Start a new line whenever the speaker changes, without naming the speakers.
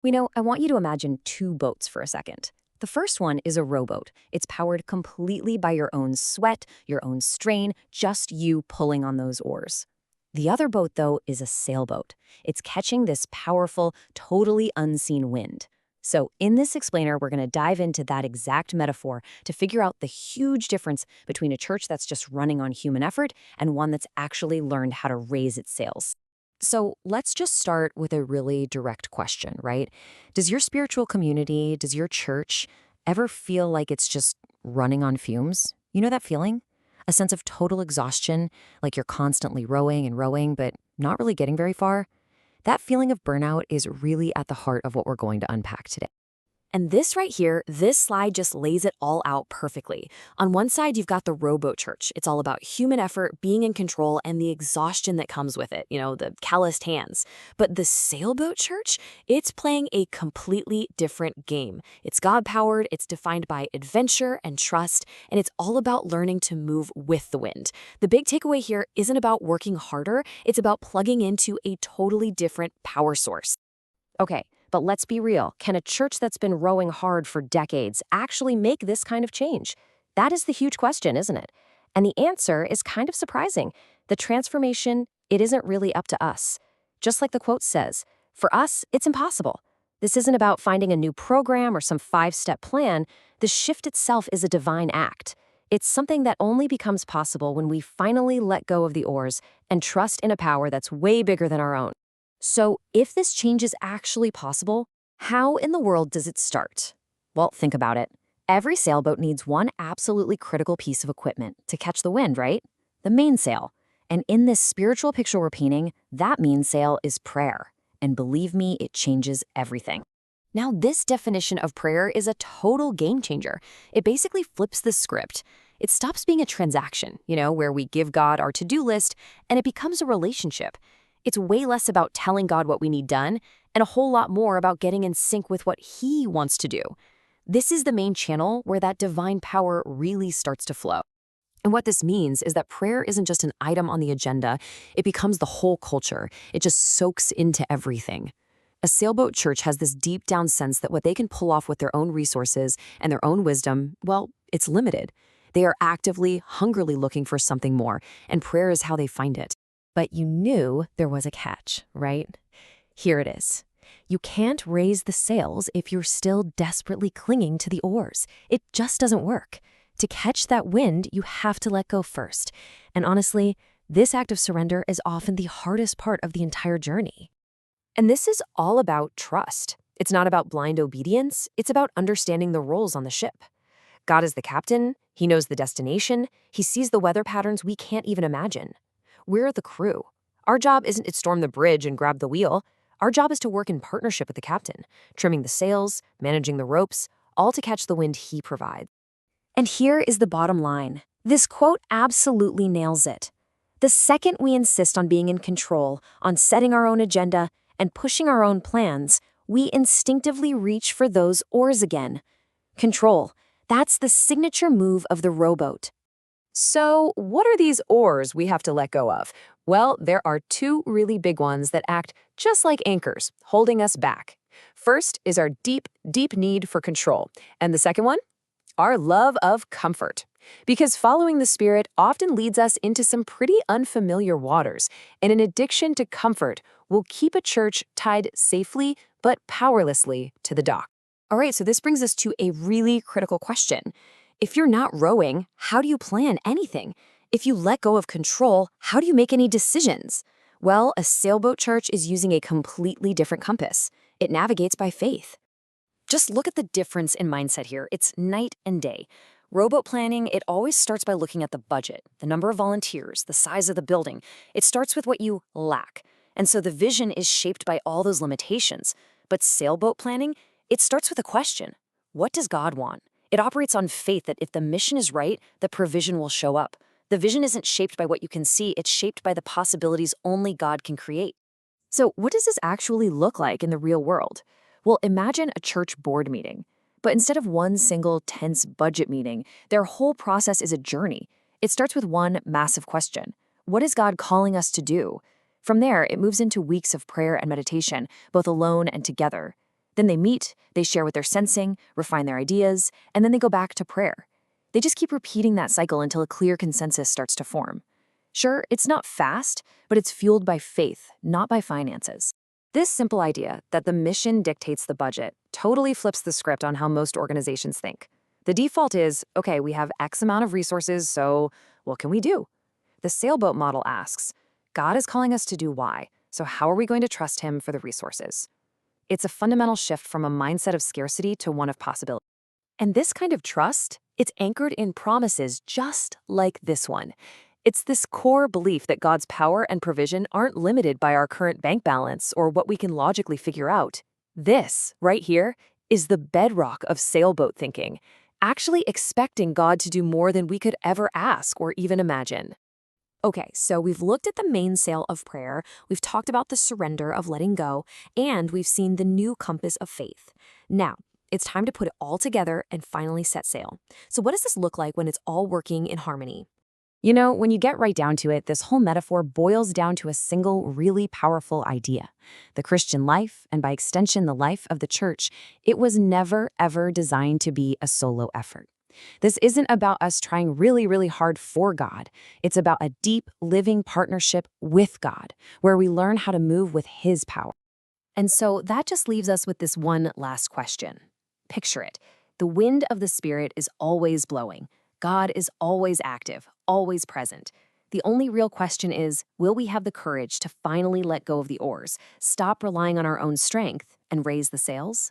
I want you to imagine two boats for a second. The first one is a rowboat. It's powered completely by your own sweat, your own strain, just you pulling on those oars. The other boat, though, is a sailboat. It's catching this powerful, totally unseen wind. So, in this explainer, we're going to dive into that exact metaphor to figure out the huge difference between a church that's just running on human effort and one that's actually learned how to raise its sails. So let's just start with a really direct question, right? Does your spiritual community, does your church ever feel like it's just running on fumes? You know that feeling? A sense of total exhaustion, like you're constantly rowing, but not really getting very far? That feeling of burnout is really at the heart of what we're going to unpack today. And this right here, this slide just lays it all out perfectly. On one side, you've got the rowboat church. It's all about human effort, being in control, and the exhaustion that comes with it, the calloused hands. But the sailboat church, it's playing a completely different game. It's God-powered, it's defined by adventure and trust, and it's all about learning to move with the wind. The big takeaway here isn't about working harder, it's about plugging into a totally different power source. Okay, but let's be real. Can a church that's been rowing hard for decades actually make this kind of change? That is the huge question, isn't it? And the answer is kind of surprising. The transformation, it isn't really up to us. Just like the quote says, for us, it's impossible. This isn't about finding a new program or some five-step plan. The shift itself is a divine act. It's something that only becomes possible when we finally let go of the oars and trust in a power that's way bigger than our own. So, if this change is actually possible, how in the world does it start? Well, think about it. Every sailboat needs one absolutely critical piece of equipment to catch the wind, right? The mainsail. And in this spiritual picture we're painting, that mainsail is prayer. And believe me, it changes everything. Now, this definition of prayer is a total game changer. It basically flips the script. It stops being a transaction, where we give God our to-do list, and it becomes a relationship. It's way less about telling God what we need done and a whole lot more about getting in sync with what He wants to do. This is the main channel where that divine power really starts to flow. And what this means is that prayer isn't just an item on the agenda, it becomes the whole culture. It just soaks into everything. A sailboat church has this deep down sense that what they can pull off with their own resources and their own wisdom, well, it's limited. They are actively, hungrily looking for something more, and prayer is how they find it. But you knew there was a catch, right? Here it is. You can't raise the sails if you're still desperately clinging to the oars. It just doesn't work. To catch that wind, you have to let go first. And honestly, this act of surrender is often the hardest part of the entire journey. And this is all about trust. It's not about blind obedience. It's about understanding the roles on the ship. God is the captain. He knows the destination. He sees the weather patterns we can't even imagine. We're the crew. Our job isn't to storm the bridge and grab the wheel. Our job is to work in partnership with the captain, trimming the sails, managing the ropes, all to catch the wind he provides. And here is the bottom line. This quote absolutely nails it. The second we insist on being in control, on setting our own agenda, and pushing our own plans, we instinctively reach for those oars again. Control. That's the signature move of the rowboat. So, what are these oars we have to let go of? Well, there are two really big ones that act just like anchors, holding us back. First is our deep, deep need for control. And the second one? Our love of comfort. Because following the Spirit often leads us into some pretty unfamiliar waters, and an addiction to comfort will keep a church tied safely but powerlessly to the dock. All right, so this brings us to a really critical question. If you're not rowing, how do you plan anything? If you let go of control, how do you make any decisions? Well, a sailboat church is using a completely different compass. It navigates by faith. Just look at the difference in mindset here. It's night and day. Rowboat planning, it always starts by looking at the budget, the number of volunteers, the size of the building. It starts with what you lack. And so the vision is shaped by all those limitations. But sailboat planning, it starts with a question. What does God want? It operates on faith that if the mission is right, the provision will show up. The vision isn't shaped by what you can see, it's shaped by the possibilities only God can create. So what does this actually look like in the real world? Well, imagine a church board meeting. But instead of one single tense budget meeting, their whole process is a journey. It starts with one massive question. What is God calling us to do? From there, it moves into weeks of prayer and meditation, both alone and together.
Then they meet, they share what they're sensing, refine their ideas, and then they go back to prayer. They just keep repeating that cycle until a clear consensus starts to form. Sure, it's not fast, but it's fueled by faith, not by finances. This simple idea that the mission dictates the budget totally flips the script on how most organizations think. The default is, okay, we have X amount of resources, so what can we do? The sailboat model asks, God is calling us to do Y, so how are we going to trust him for the resources? It's a fundamental shift from a mindset of scarcity to one of possibility. And this kind of trust, it's anchored in promises just like this one. It's this core belief that God's power and provision aren't limited by our current bank balance or what we can logically figure out. This, right here, is the bedrock of sailboat thinking, actually expecting God to do more than we could ever ask or even imagine. Okay, so we've looked at the main sail of prayer, we've talked about the surrender of letting go, and we've seen the new compass of faith. Now, it's time to put it all together and finally set sail. So what does this look like when it's all working in harmony?
You know, when you get right down to it, this whole metaphor boils down to a single, really powerful idea. The Christian life, and by extension, the life of the church, it was never, ever designed to be a solo effort. This isn't about us trying really, really hard for God. It's about a deep, living partnership with God, where we learn how to move with His power. And so that just leaves us with this one last question. Picture it. The wind of the Spirit is always blowing. God is always active, always present. The only real question is, will we have the courage to finally let go of the oars, stop relying on our own strength, and raise the sails?